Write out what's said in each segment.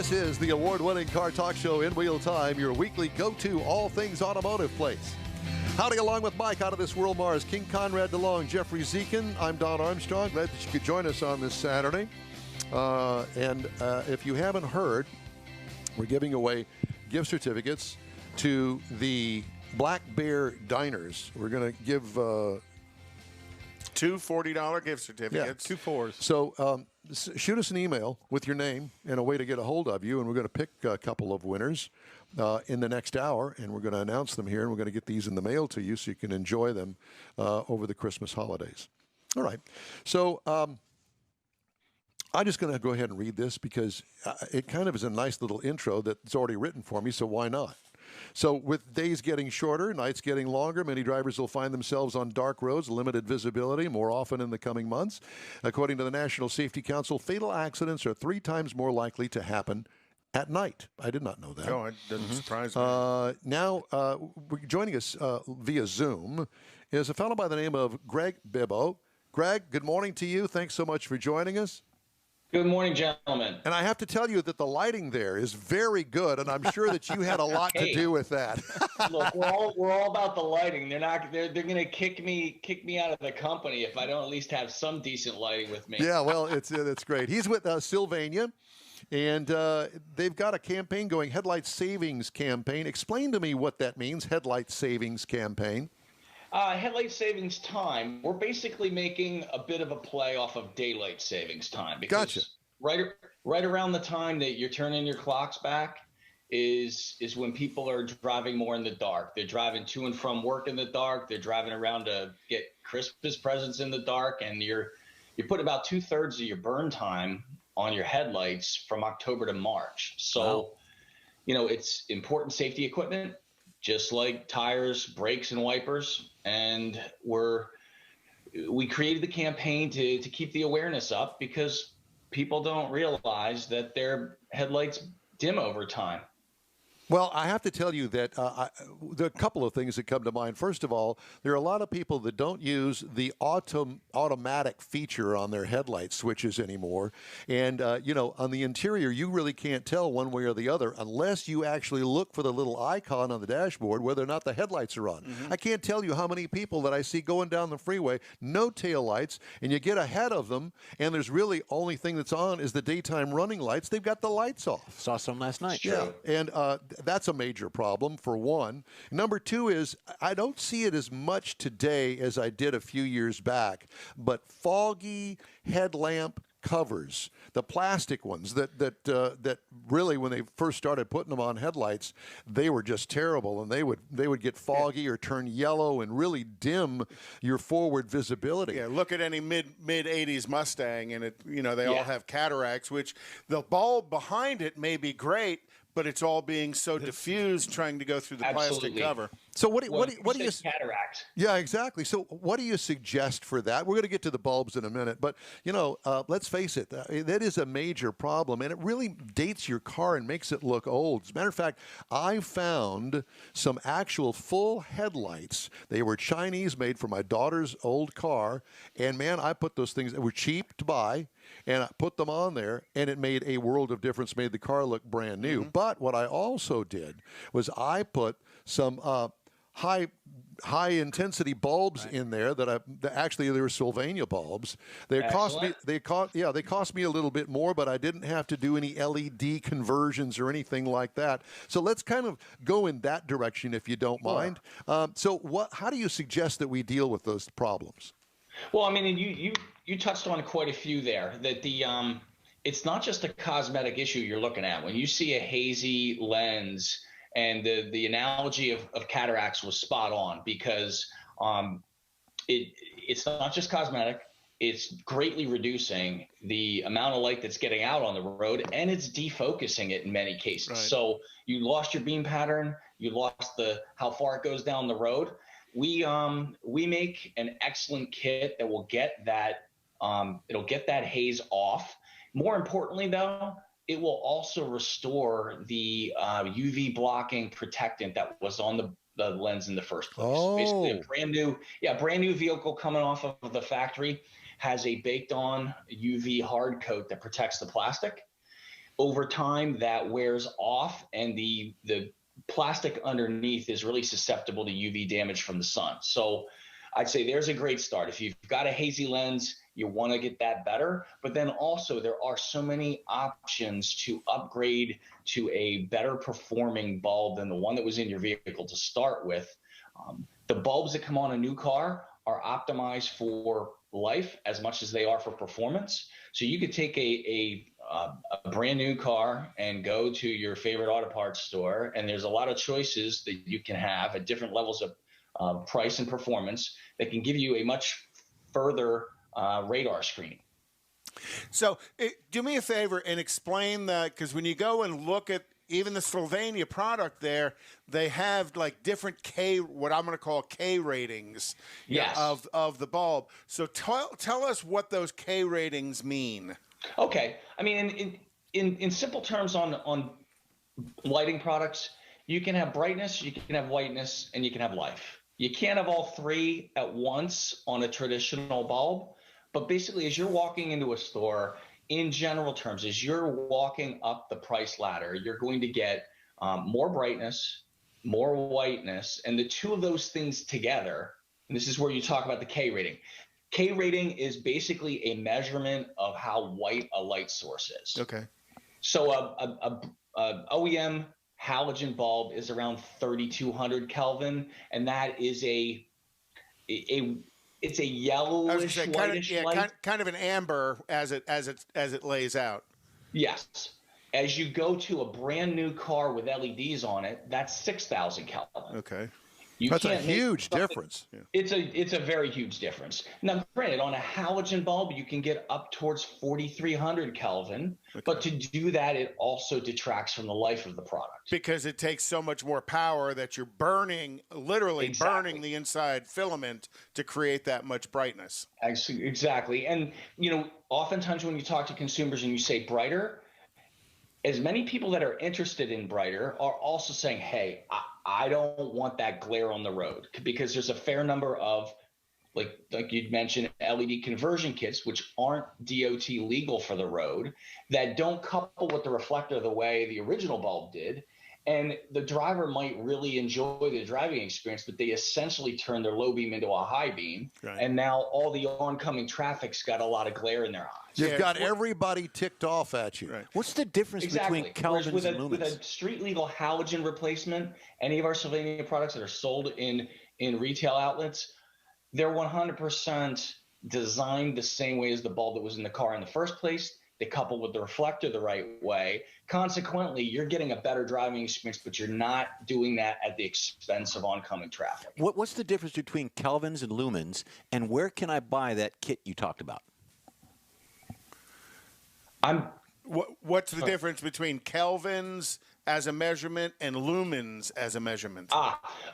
This is the award-winning car talk show in real time, your weekly go-to all things automotive place. Howdy along with Mike out of this world, Mars, King Conrad DeLong, Jeffrey Zekin. I'm Don Armstrong. Glad that you could join us on this Saturday. If you haven't heard, we're giving away gift certificates to the Black Bear Diners. We're going to give two $40 gift certificates. Yeah, 2 fours. So shoot us an email with your name and a way to get a hold of you, and we're going to pick a couple of winners in the next hour, and we're going to announce them here, and we're going to get these in the mail to you so you can enjoy them over the Christmas holidays. All right. So I'm just going to go ahead and read this because it kind of is a nice little intro that's already written for me, so why not? So with days getting shorter, nights getting longer, many drivers will find themselves on dark roads, limited visibility more often in the coming months. According to the National Safety Council, fatal accidents are 3 times more likely to happen at night. I did not know that. No, it doesn't surprise me. Now, joining us via Zoom is a fellow by the name of Gregg Bibbo. Greg, good morning to you. Thanks so much for joining us. Good morning, gentlemen. And I have to tell you that the lighting there is very good, and I'm sure that you had a lot to do with that. Look, we're all about the lighting. They're going to kick me out of the company if I don't at least have some decent lighting with me. Yeah, well, it's great. He's with Sylvania, and they've got a campaign going, Headlight Savings Campaign. Explain to me what that means, Headlight Savings Campaign. Headlight savings time. We're basically making a bit of a play off of daylight savings time. Because gotcha. Right around the time that you're turning your clocks back is when people are driving more in the dark. They're driving to and from work in the dark. They're driving around to get Christmas presents in the dark, and you're putting about 2/3 of your burn time on your headlights from October to March. So, wow. You know, it's important safety equipment, just like tires, brakes, and wipers. And we created the campaign to keep the awareness up because people don't realize that their headlights dim over time. Well, I have to tell you that there are a couple of things that come to mind. First of all, there are a lot of people that don't use the automatic feature on their headlight switches anymore. And, you know, on the interior, you really can't tell one way or the other unless you actually look for the little icon on the dashboard whether or not the headlights are on. I can't tell you how many people that I see going down the freeway, no taillights, and you get ahead of them, and there's really only thing that's on is the daytime running lights. They've got the lights off. Saw some last night. Yeah, and that's a major problem, for one. Number two is I don't see it as much today as I did a few years back, but foggy headlamp covers, the plastic ones that really, when they first started putting them on headlights, they were just terrible, and they would get foggy or turn yellow and really dim your forward visibility. Yeah, look at any mid 80s Mustang, and they all have cataracts, which the bulb behind it may be great, but it's all being so diffused trying to go through the plastic cover. So what do you cataract? Yeah, exactly. So what do you suggest for that? We're going to get to the bulbs in a minute, but let's face it, that is a major problem, and it really dates your car and makes it look old. As a matter of fact, I found some actual full headlights. They were Chinese, made for my daughter's old car, and man, I put those things that were cheap to buy, and I put them on there, and it made a world of difference, made the car look brand new. But what I also did was I put some high intensity bulbs in there that actually they were Sylvania bulbs. They cost me a little bit more, but I didn't have to do any LED conversions or anything like that. So let's kind of go in that direction if you don't mind. So how do you suggest that we deal with those problems? Well, I mean, you touched on quite a few there. That it's not just a cosmetic issue you're looking at. When you see a hazy lens, and the analogy of cataracts was spot on, because it's not just cosmetic. It's greatly reducing the amount of light that's getting out on the road, and it's defocusing it in many cases. Right. So you lost your beam pattern, you lost how far it goes down the road. We make an excellent kit that will get that it'll get that haze off. More importantly, though, it will also restore the UV blocking protectant that was on the lens in the first place. Oh. Basically a brand new vehicle coming off of the factory has a baked on UV hard coat that protects the plastic. over time that wears off, and the plastic underneath is really susceptible to UV damage from the sun. So I'd say there's a great start. If you've got a hazy lens, you want to get that better. But then also there are so many options to upgrade to a better performing bulb than the one that was in your vehicle to start with. The bulbs that come on a new car are optimized for life as much as they are for performance. So you could take a brand new car and go to your favorite auto parts store, and there's a lot of choices that you can have at different levels of price and performance that can give you a much further radar screen. So do me a favor and explain that, because when you go and look at even the Sylvania product there, they have like different what I'm going to call K ratings of the bulb. So tell us what those K ratings mean. Okay. I mean, in simple terms on lighting products, you can have brightness, you can have whiteness, and you can have life. You can't have all three at once on a traditional bulb. But basically, as you're walking into a store, in general terms, as you're walking up the price ladder, you're going to get more brightness, more whiteness, and the two of those things together, and this is where you talk about the K rating. K rating is basically a measurement of how white a light source is. Okay. So a OEM halogen bulb is around 3,200 Kelvin, and that is it's a yellowish, whitish light. Kind of an amber as it lays out. Yes. As you go to a brand new car with LEDs on it, that's 6,000 Kelvin. Okay. That's a huge difference. Yeah. It's a very huge difference. Now, granted, on a halogen bulb, you can get up towards 4,300 Kelvin, but to do that, it also detracts from the life of the product. Because it takes so much more power that you're burning, literally burning the inside filament to create that much brightness. Exactly. And, oftentimes when you talk to consumers and you say brighter, as many people that are interested in brighter are also saying, hey, I don't want that glare on the road, because there's a fair number of, like you'd mentioned, LED conversion kits, which aren't DOT legal for the road, that don't couple with the reflector the way the original bulb did. And the driver might really enjoy the driving experience, but they essentially turn their low beam into a high beam. Right. And now all the oncoming traffic's got a lot of glare in their eyes. You've got everybody ticked off at you. Right. What's the difference between Kelvins and Lumens? With a street legal halogen replacement, any of our Sylvania products that are sold in retail outlets, they're 100% designed the same way as the bulb that was in the car in the first place. They couple with the reflector the right way. Consequently, you're getting a better driving experience, but you're not doing that at the expense of oncoming traffic. What's the difference between Kelvins and Lumens, and where can I buy that kit you talked about? What's the difference between Kelvins as a measurement and lumens as a measurement?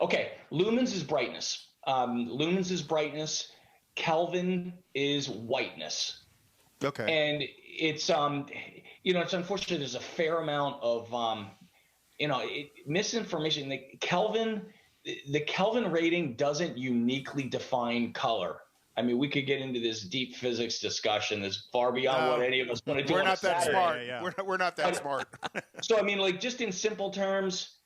Okay. Lumens is brightness. Lumens is brightness. Kelvin is whiteness. Okay. And it's it's unfortunate. There's a fair amount of misinformation. The Kelvin rating doesn't uniquely define color. I mean, we could get into this deep physics discussion that's far beyond what any of us want to do. We're not that smart. Yeah. We're not that smart. So I mean, just in simple terms,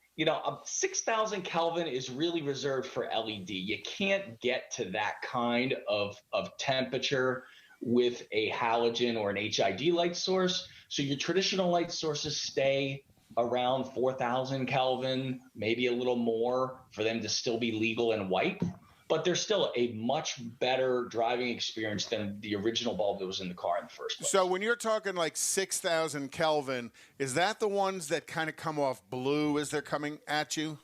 6,000 Kelvin is really reserved for LED. You can't get to that kind of temperature with a halogen or an HID light source. So your traditional light sources stay around 4,000 Kelvin, maybe a little more for them to still be legal and white. But they're still a much better driving experience than the original bulb that was in the car in the first place. So when you're talking like 6,000 Kelvin, is that the ones that kind of come off blue as they're coming at you?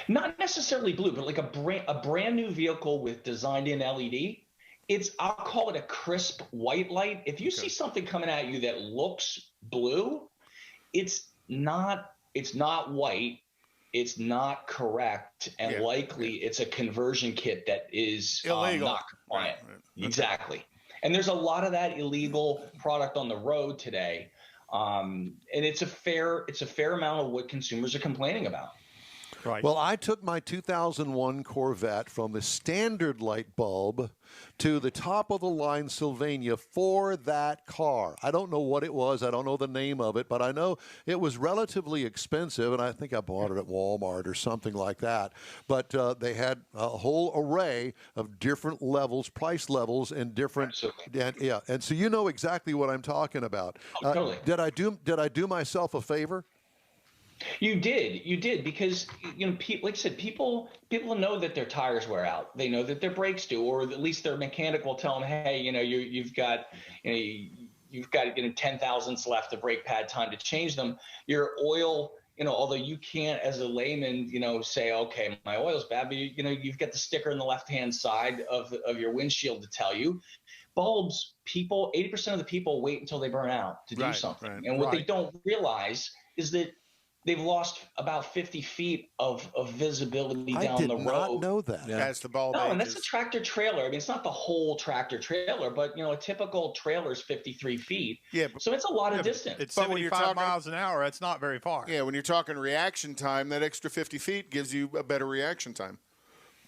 Not necessarily blue, but like a brand new vehicle with designed in LED. I'll call it a crisp white light. If you see something coming at you that looks blue, it's not white. It's not correct, and likely it's a conversion kit that is illegal, not compliant. Right. Exactly. And there's a lot of that illegal product on the road today, and it's a fair amount of what consumers are complaining about. Right. Well, I took my 2001 Corvette from the standard light bulb to the top of the line Sylvania for that car. I don't know what it was. I don't know the name of it, but I know it was relatively expensive, and I think I bought it at Walmart or something like that. But they had a whole array of different levels, price levels, and different. And so you know exactly what I'm talking about. Totally. Did I do myself a favor? You did, because like I said, people know that their tires wear out. They know that their brakes do, or at least their mechanic will tell them, hey, you've got 10 thousandths left of brake pad time to change them. Your oil, although you can't as a layman, say, okay, my oil's bad, but you've got the sticker on the left hand side of your windshield to tell you. Bulbs, 80% of the people wait until they burn out to do something, and what they don't realize is that they've lost about 50 feet of visibility down the road. I did not know that. Yeah. As the bulb and ages. that's a tractor trailer. I mean, it's not the whole tractor trailer, but a typical trailer is 53 feet. Yeah, so it's a lot of distance. It's But when you're 75 talking- miles an hour. That's not very far. Yeah, when you're talking reaction time, that extra 50 feet gives you a better reaction time.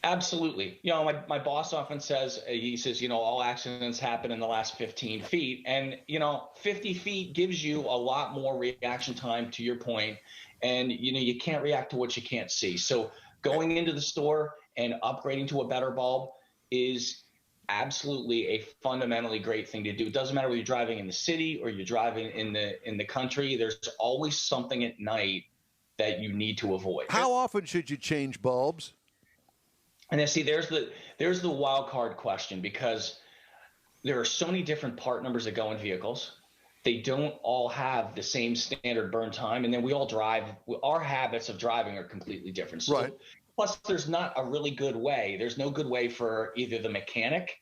Absolutely. My boss often says, all accidents happen in the last 15 feet. And, 50 feet gives you a lot more reaction time, to your point. And, you can't react to what you can't see. So going into the store and upgrading to a better bulb is absolutely a fundamentally great thing to do. It doesn't matter whether you're driving in the city or you're driving in the country. There's always something at night that you need to avoid. How often should you change bulbs? And then see, there's the wild card question, because there are so many different part numbers that go in vehicles. They don't all have the same standard burn time, and then we all drive. Our habits of driving are completely different. So, right. Plus, there's not a really good way. There's no good way for either the mechanic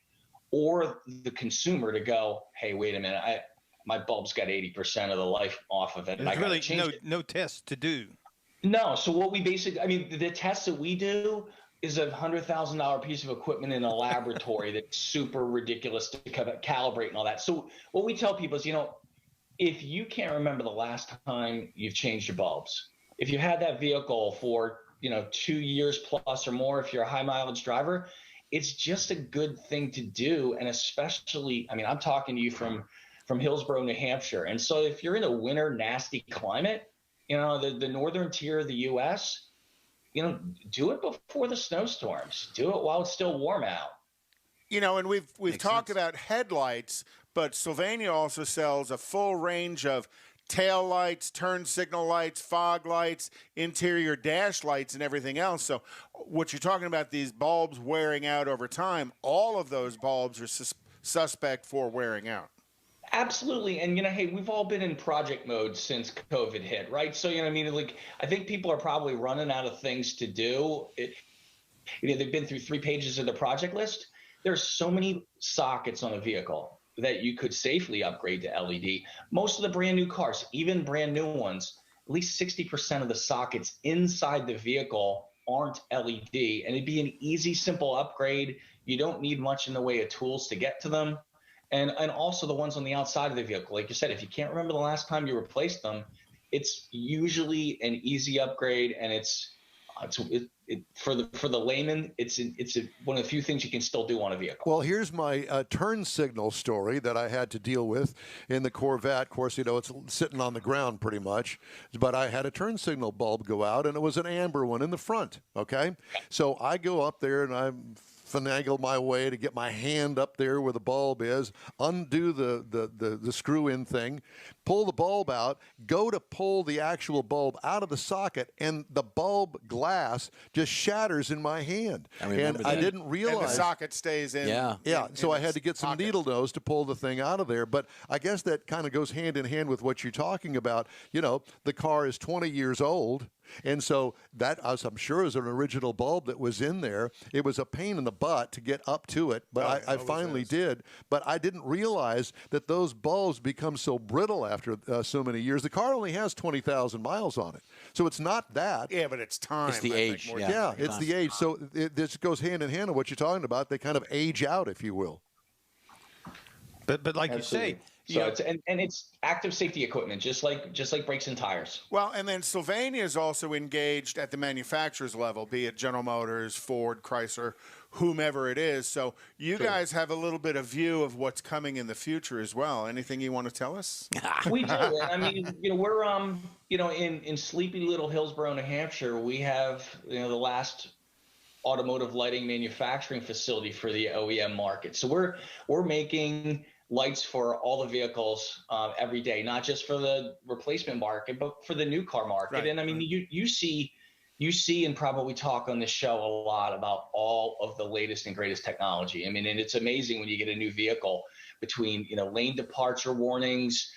or the consumer to go, hey, wait a minute, my bulb's got 80% of the life off of it. There's really no tests to do. No. So what we basically, the tests that we do is a $100,000 piece of equipment in a laboratory that's super ridiculous to calibrate and all that. So what we tell people is, if you can't remember the last time you've changed your bulbs, if you've had that vehicle for, 2 years plus or more, if you're a high mileage driver, it's just a good thing to do. And especially, I'm talking to you from Hillsborough, New Hampshire. And so if you're in a winter, nasty climate, the northern tier of the U.S., do it before the snowstorms. Do it while it's still warm out. And we've talked about headlights, but Sylvania also sells a full range of tail lights, turn signal lights, fog lights, interior dash lights, and everything else. So what you're talking about, these bulbs wearing out over time, all of those bulbs are suspect for wearing out. Absolutely. And, hey, we've all been in project mode since COVID hit, right? So, I think people are probably running out of things to do. They've been through 3 pages of the project list. There's so many sockets on a vehicle that you could safely upgrade to LED. Most of the brand new cars, even brand new ones, at least 60% of the sockets inside the vehicle aren't LED. And it'd be an easy, simple upgrade. You don't need much in the way of tools to get to them. And also the ones on the outside of the vehicle. Like you said, if you can't remember the last time you replaced them, it's usually an easy upgrade, and for the layman, it's one of the few things you can still do on a vehicle. Well, here's my turn signal story that I had to deal with in the Corvette. Of course, it's sitting on the ground pretty much, but I had a turn signal bulb go out, and it was an amber one in the front. Okay, so I go up there and I'm finagle my way to get my hand up there where the bulb is, undo the screw-in thing, pull the bulb out, go to pull the actual bulb out of the socket, and the bulb glass just shatters in my hand. I didn't realize. And the socket stays in. Yeah. So I had to get some needle nose to pull the thing out of there. But I guess that kind of goes hand in hand with what you're talking about. The car is 20 years old. And so that, as I'm sure, is an original bulb that was in there. It was a pain in the butt to get up to it, but I finally did. But I didn't realize that those bulbs become so brittle after so many years. The car only has 20,000 miles on it, so it's not that. Yeah, but it's time. It's the age. Yeah, it's the age. So this goes hand in hand with what you're talking about. They kind of age out, if you will. But like Absolutely. you say, So it's and it's active safety equipment, just like brakes and tires. Well, and then Sylvania is also engaged at the manufacturer's level, be it General Motors, Ford, Chrysler, whomever it is. So you guys have a little bit of view of what's coming in the future as well. Anything you want to tell us? We do. I mean, we're in sleepy little Hillsborough, New Hampshire. We have the last automotive lighting manufacturing facility for the OEM market. So we're making lights for all the vehicles every day, not just for the replacement market, but for the new car market. Right, and I mean, you see, and probably talk on this show a lot about all of the latest and greatest technology. I mean, and it's amazing when you get a new vehicle between, lane departure warnings,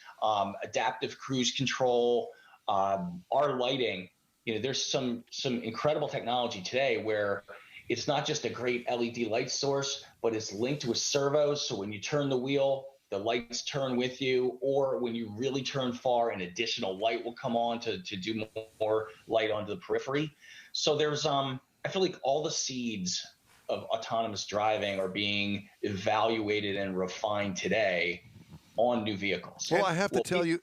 adaptive cruise control, our lighting. There's some incredible technology today where it's not just a great LED light source, but it's linked to a servo. So when you turn the wheel, the lights turn with you, or when you really turn far, an additional light will come on to do more light onto the periphery. So there's, I feel like all the seeds of autonomous driving are being evaluated and refined today on new vehicles. Well, I have to tell you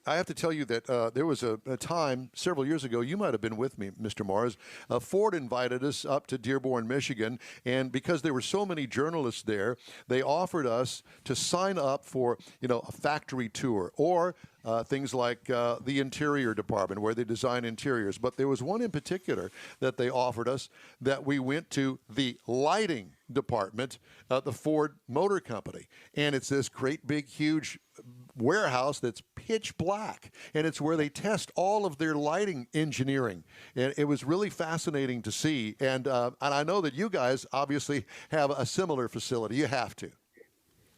that there was a time several years ago. You might have been with me, Mr. Mars. Ford invited us up to Dearborn, Michigan, and because there were so many journalists there, they offered us to sign up for a factory tour or things like the interior department where they design interiors. But there was one in particular that they offered us that we went to the lighting department at the Ford Motor Company. And it's this great big huge warehouse that's pitch black, and it's where they test all of their lighting engineering. And it was really fascinating to see. And I know that you guys obviously have a similar facility. You have to.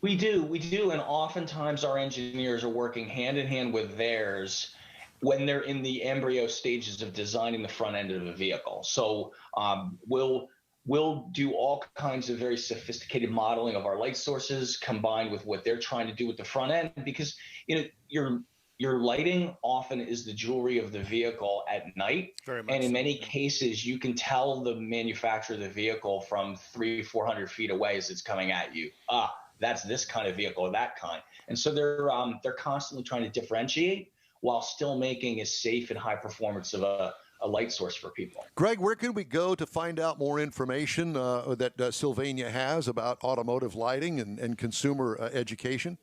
We do, and oftentimes our engineers are working hand in hand with theirs when they're in the embryo stages of designing the front end of the vehicle. So we'll do all kinds of very sophisticated modeling of our light sources combined with what they're trying to do with the front end, because your lighting often is the jewelry of the vehicle at night. Very much. And in many cases, you can tell the manufacturer of the vehicle from 300-400 feet away as it's coming at you. That's this kind of vehicle or that kind. And so they're constantly trying to differentiate while still making as safe and high performance of a light source for people. Gregg, where can we go to find out more information that Sylvania has about automotive lighting and consumer education?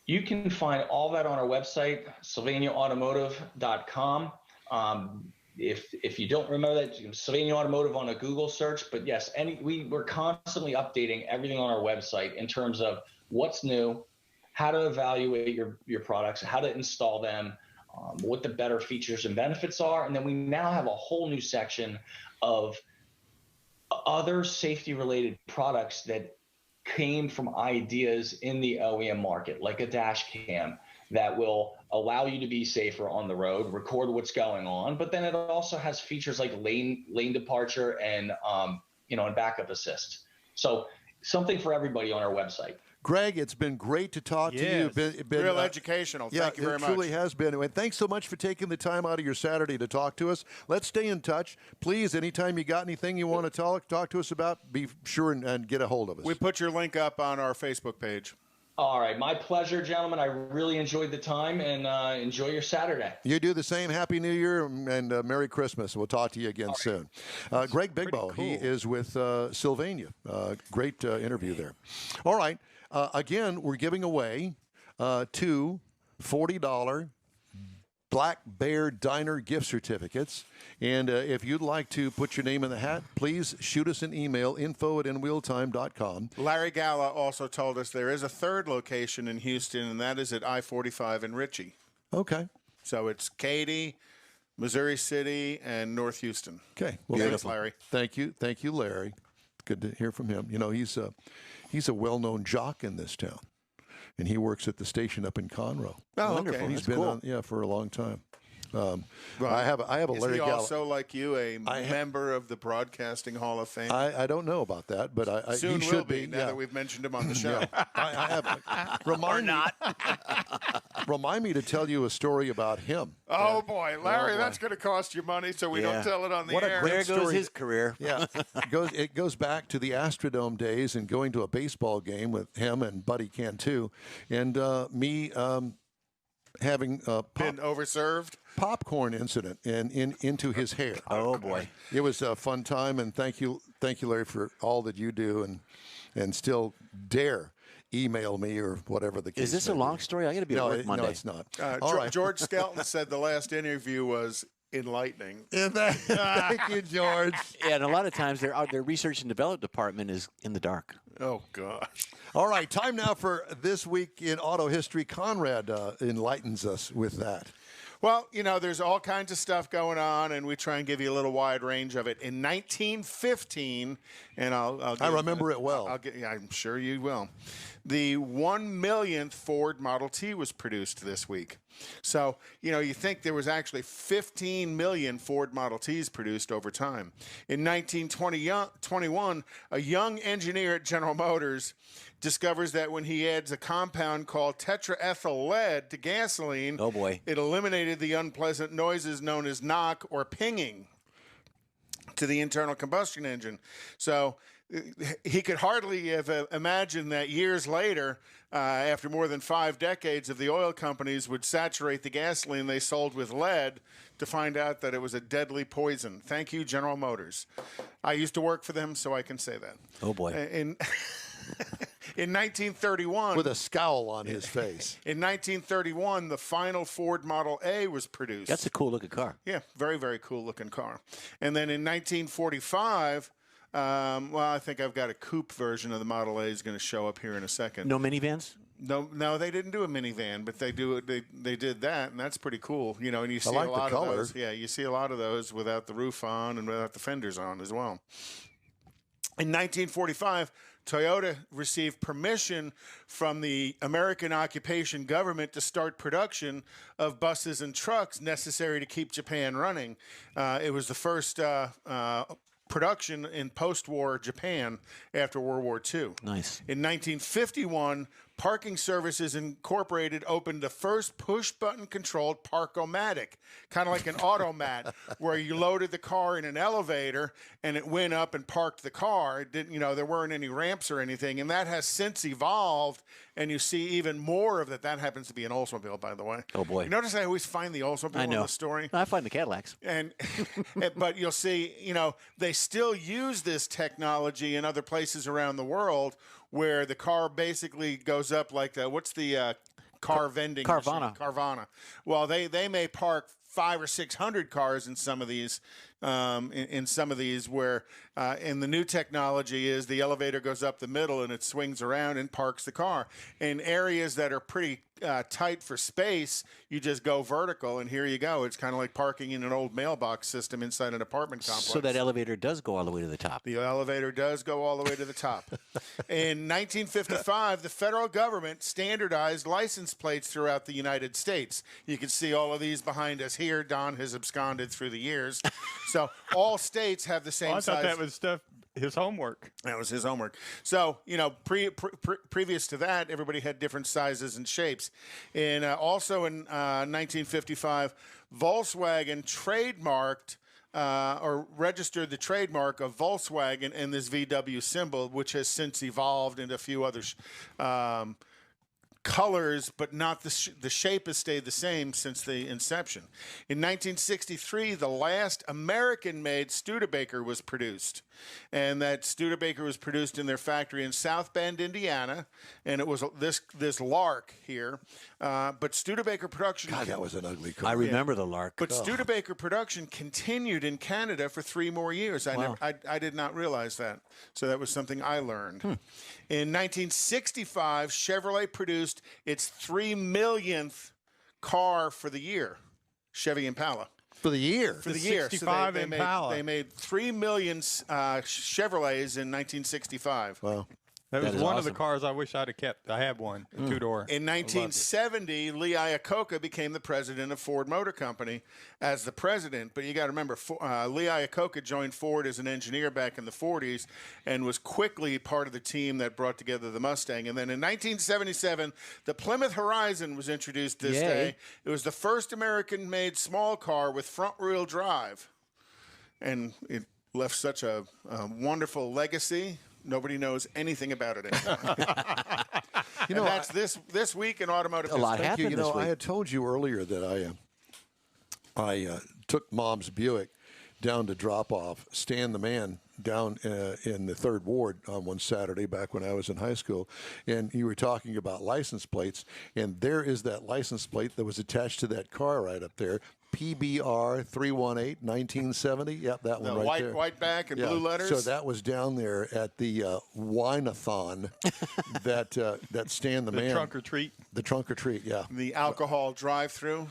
You can find all that on our website, SylvaniaAutomotive.com. If you don't remember that, Sylvania Automotive on a Google search. But yes, we're constantly updating everything on our website in terms of what's new, how to evaluate your products, how to install them, what the better features and benefits are. And then we now have a whole new section of other safety-related products that came from ideas in the OEM market, like a dash cam that will allow you to be safer on the road, record what's going on, but then it also has features like lane departure and and backup assist. So something for everybody on our website. Gregg, it's been great to talk to you. Been real educational. Thank you very much. It truly has been. And thanks so much for taking the time out of your Saturday to talk to us. Let's stay in touch. Please, anytime you got anything you want to talk to us about, be sure and get a hold of us. We put your link up on our Facebook page. All right. My pleasure, gentlemen. I really enjoyed the time, and enjoy your Saturday. You do the same. Happy New Year and Merry Christmas. We'll talk to you again soon. Gregg Bibbo, he is with Sylvania. Great interview there. All right. Again, we're giving away two $40 Black Bear Diner gift certificates. And if you'd like to put your name in the hat, please shoot us an email, info@inwheeltime.com. Larry Galla also told us there is a third location in Houston, and that is at I-45 in Ritchie. Okay. So it's Katy, Missouri City, and North Houston. Okay. Well, thanks, Larry. Thank you, Larry. Good to hear from him. He's a well-known jock in this town, and he works at the station up in Conroe. Oh, wonderful! Okay. He's been on, for a long time. I have a Larry Is he Galla. also, like you, a member of the Broadcasting Hall of Fame? I don't know about that, but Soon he will should be. now that we've mentioned him on the show. I have. Remind me. Or not. remind me to tell you a story about him. Oh, boy. Larry, that's going to cost you money, so we don't tell it on the air. There goes his career. Yeah. It goes back to the Astrodome days and going to a baseball game with him and Buddy Cantu, and me having Been overserved? popcorn incident into his hair. Oh, boy. It was a fun time, and thank you, Larry, for all that you do, and still dare email me or whatever the case. Is this a long story? I got to be at work Monday. No, it's not. All right. George Skelton said the last interview was enlightening. Thank you, George. Yeah, and a lot of times their research and development department is in the dark. Oh, gosh. All right, time now for This Week in Auto History. Conrad enlightens us with that. Well, there's all kinds of stuff going on, and we try and give you a little wide range of it. In 1915, and I remember it well. I'm sure you will. The 1 millionth Ford Model T was produced this week. So, you think there was actually 15 million Ford Model Ts produced over time. In 1921, a young engineer at General Motors discovers that when he adds a compound called tetraethyl lead to gasoline, oh boy, it eliminated the unpleasant noises known as knock or pinging to the internal combustion engine. So he could hardly have imagined that years later, after more than 5 decades of the oil companies would saturate the gasoline they sold with lead to find out that it was a deadly poison. Thank you, General Motors. I used to work for them, so I can say that. Oh, boy. In 1931... With a scowl on his face. In 1931, the final Ford Model A was produced. That's a cool-looking car. Yeah, very, very cool-looking car. And then in 1945... I think I've got a coupe version of the Model A is going to show up here in a second. No minivans? No, they didn't do a minivan, but they did that, and that's pretty cool. And you see like a lot the of color. those. Yeah, you see a lot of those without the roof on and without the fenders on as well. In 1945, Toyota received permission from the American occupation government to start production of buses and trucks necessary to keep Japan running. It was the first production in post-war Japan after World War II. Nice. In 1951, Parking Services Incorporated opened the first push-button controlled Park-O-Matic, kind of like an automat, where you loaded the car in an elevator and it went up and parked the car. It didn't, there weren't any ramps or anything, and that has since evolved. And you see even more of that. That happens to be an Oldsmobile, by the way. Oh boy! You notice I always find the Oldsmobile in the story. I find the Cadillacs. But you'll see, they still use this technology in other places around the world, where the car basically goes up like what's the car vending Carvana. machine? Carvana. Well, they may park 500 or 600 cars in some of these. In some of these where in the new technology is the elevator goes up the middle and it swings around and parks the car. In areas that are pretty tight for space, you just go vertical, and here you go. It's kind of like parking in an old mailbox system inside an apartment complex. So that elevator does go all the way to the top. The elevator does go all the way to the top. In 1955, the federal government standardized license plates throughout the United States. You can see all of these behind us here. Don has absconded through the years. So all states have the same size. I thought that was his homework. That was his homework. So, previous to that, everybody had different sizes and shapes. And also in 1955, Volkswagen trademarked or registered the trademark of Volkswagen in this VW symbol, which has since evolved into a few other colors, but not the shape has stayed the same since the inception. In 1963, the last American-made Studebaker was produced, and that Studebaker was produced in their factory in South Bend, Indiana, and it was this Lark here. But Studebaker production... God, that was an ugly car. I remember the Lark. But Studebaker production continued in Canada for 3 more years. I did not realize that. So that was something I learned. In 1965, Chevrolet produced its 3 millionth car for the year, Chevy Impala. For the year? For the year. 65 so Impala. they made 3 million Chevrolets in 1965. Wow. That was is one of awesome. the cars I wish I'd have kept. I have one, a two-door. In 1970, Lee Iacocca became the president of Ford Motor Company as the president. But you got to remember, Lee Iacocca joined Ford as an engineer back in the 40s and was quickly part of the team that brought together the Mustang. And then in 1977, the Plymouth Horizon was introduced this day. It was the first American-made small car with front-wheel drive. And it left such a wonderful legacy. Nobody knows anything about it anymore. And that's this week in automotive history. A lot happened this I week. had told you earlier that I took Mom's Buick down to drop off Stan the Man down in the 3rd Ward on one Saturday back when I was in high school, and you were talking about license plates, and there is that license plate that was attached to that car right up there. PBR 318 1970. Yep, that one right there. White back and blue letters. So that was down there at the wine-a-thon that Stan the Man. The trunk or treat. The trunk or treat, yeah. The alcohol drive-through.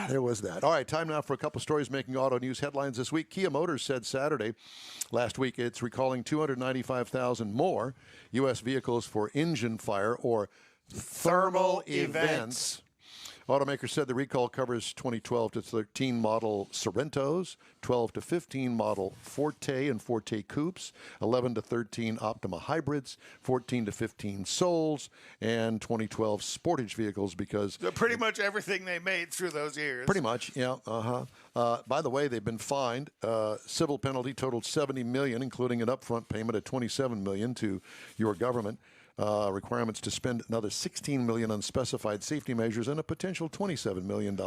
There was that. All right, time now for a couple stories making auto news headlines this week. Kia Motors said last week, it's recalling 295,000 more U.S. vehicles for engine fire or thermal events. Automakers said the recall covers 2012 to 13 model Sorrentos, 12 to 15 model Forte and Forte Coupes, 11 to 13 Optima Hybrids, 14 to 15 Souls, and 2012 Sportage vehicles because... So pretty much everything they made through those years. Pretty much, yeah. By the way, they've been fined. Civil penalty totaled $70 million, including an upfront payment of $27 million to your government. Requirements to spend another $16 million on specified safety measures and a potential $27 million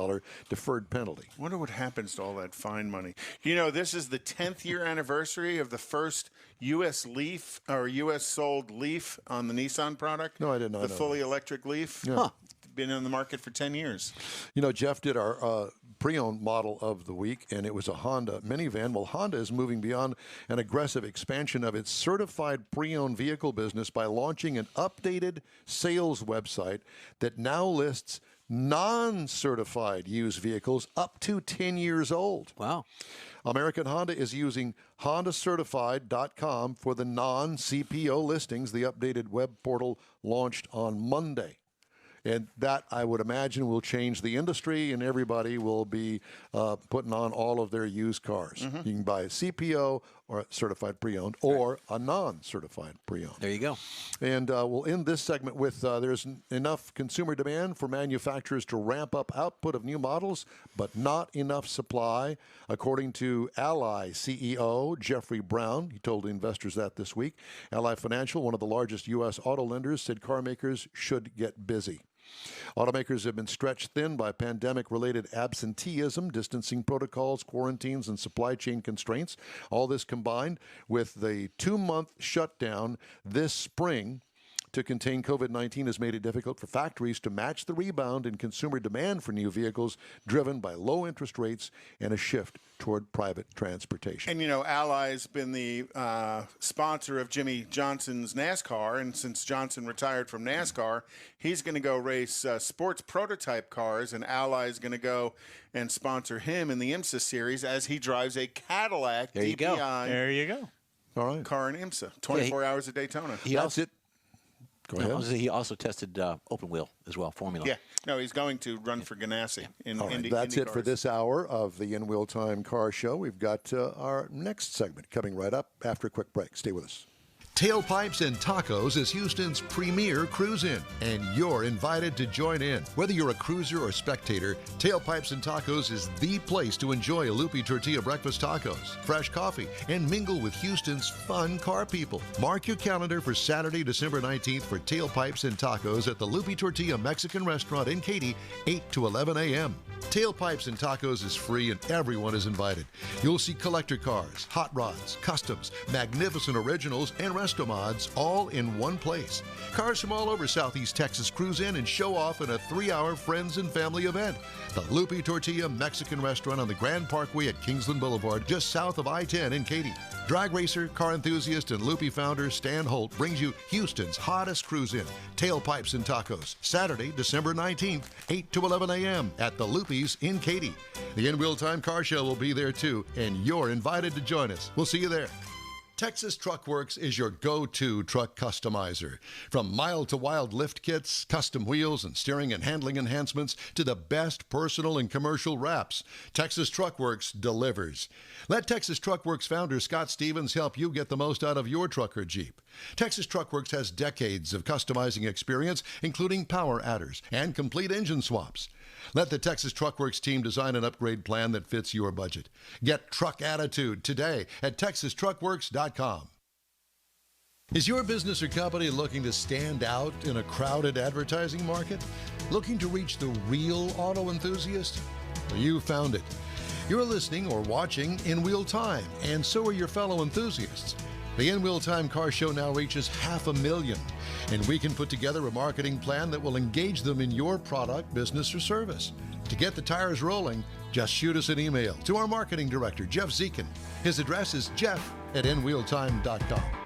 deferred penalty. I wonder what happens to all that fine money. You know, this is the 10th year anniversary of the first U.S. Leaf or U.S. sold Leaf on the Nissan product. No, I did not know The fully electric Leaf. Yeah. Been in the market for 10 years. You know, Jeff did our pre-owned model of the week, and it was a Honda minivan. Well, Honda is moving beyond an aggressive expansion of its certified pre-owned vehicle business by launching an updated sales website that now lists non-certified used vehicles up to 10 years old. Wow. American Honda is using HondaCertified.com for the non-CPO listings. The updated web portal launched on Monday. And that, I would imagine, will change the industry, and everybody will be putting on all of their used cars. Mm-hmm. You can buy a CPO or a certified pre-owned or a non-certified pre-owned. There you go. And we'll end this segment with there's enough consumer demand for manufacturers to ramp up output of new models, but not enough supply. According to Ally CEO Jeffrey Brown, he told investors that this week. Ally Financial, one of the largest U.S. auto lenders, said car makers should get busy. Automakers have been stretched thin by pandemic-related absenteeism, distancing protocols, quarantines, and supply chain constraints. All this combined with the 2-month shutdown this spring to contain COVID-19 has made it difficult for factories to match the rebound in consumer demand for new vehicles driven by low interest rates and a shift toward private transportation. And, you know, Ally's been the sponsor of Jimmy Johnson's NASCAR, and since Johnson retired from NASCAR, he's going to go race sports prototype cars, and Ally's going to go and sponsor him in the IMSA series as he drives a Cadillac There you go. DPI There you go. All right. car in IMSA, 24 hours at Daytona. That's it. Go ahead. He also tested open wheel as well, Formula. Yeah, no, he's going to run for Ganassi in All right, Indy. that's Indy it for cars. this hour of the In Wheel Time Car Show. We've got our next segment coming right up after a quick break. Stay with us. Tailpipes and Tacos is Houston's premier cruise-in, and you're invited to join in. Whether you're a cruiser or spectator, Tailpipes and Tacos is the place to enjoy a Lupi Tortilla breakfast tacos, fresh coffee, and mingle with Houston's fun car people. Mark your calendar for Saturday, December 19th for Tailpipes and Tacos at the Lupi Tortilla Mexican Restaurant in Katy, 8 to 11 a.m. Tailpipes and Tacos is free and everyone is invited. You'll see collector cars, hot rods, customs, magnificent originals, and resto mods all in one place. Cars from all over Southeast Texas cruise in and show off in a 3-hour friends and family event. The Lupi Tortilla Mexican Restaurant on the Grand Parkway at Kingsland Boulevard, just south of I-10 in Katy. Drag racer, car enthusiast, and Lupi founder Stan Holt brings you Houston's hottest cruise-in, Tailpipes and Tacos, Saturday, December 19th, 8 to 11 a.m. at the Lupi's in Katy. The In Wheel Time Car Show will be there too, and you're invited to join us. We'll see you there. Texas Truck Works is your go-to truck customizer. From mild-to-wild lift kits, custom wheels, and steering and handling enhancements to the best personal and commercial wraps, Texas Truck Works delivers. Let Texas Truck Works founder Scott Stevens help you get the most out of your truck or Jeep. Texas Truck Works has decades of customizing experience, including power adders and complete engine swaps. Let the Texas Truck Works team design an upgrade plan that fits your budget. Get truck attitude today at TexasTruckWorks.com. Is your business or company looking to stand out in a crowded advertising market? Looking to reach the real auto enthusiast? Well, you found it. You're listening or watching in real time, and so are your fellow enthusiasts. The In Wheel Time Car Show now reaches 500,000, and we can put together a marketing plan that will engage them in your product, business, or service. To get the tires rolling, just shoot us an email to our marketing director, Jeff Zekin. His address is jeff@inwheeltime.com.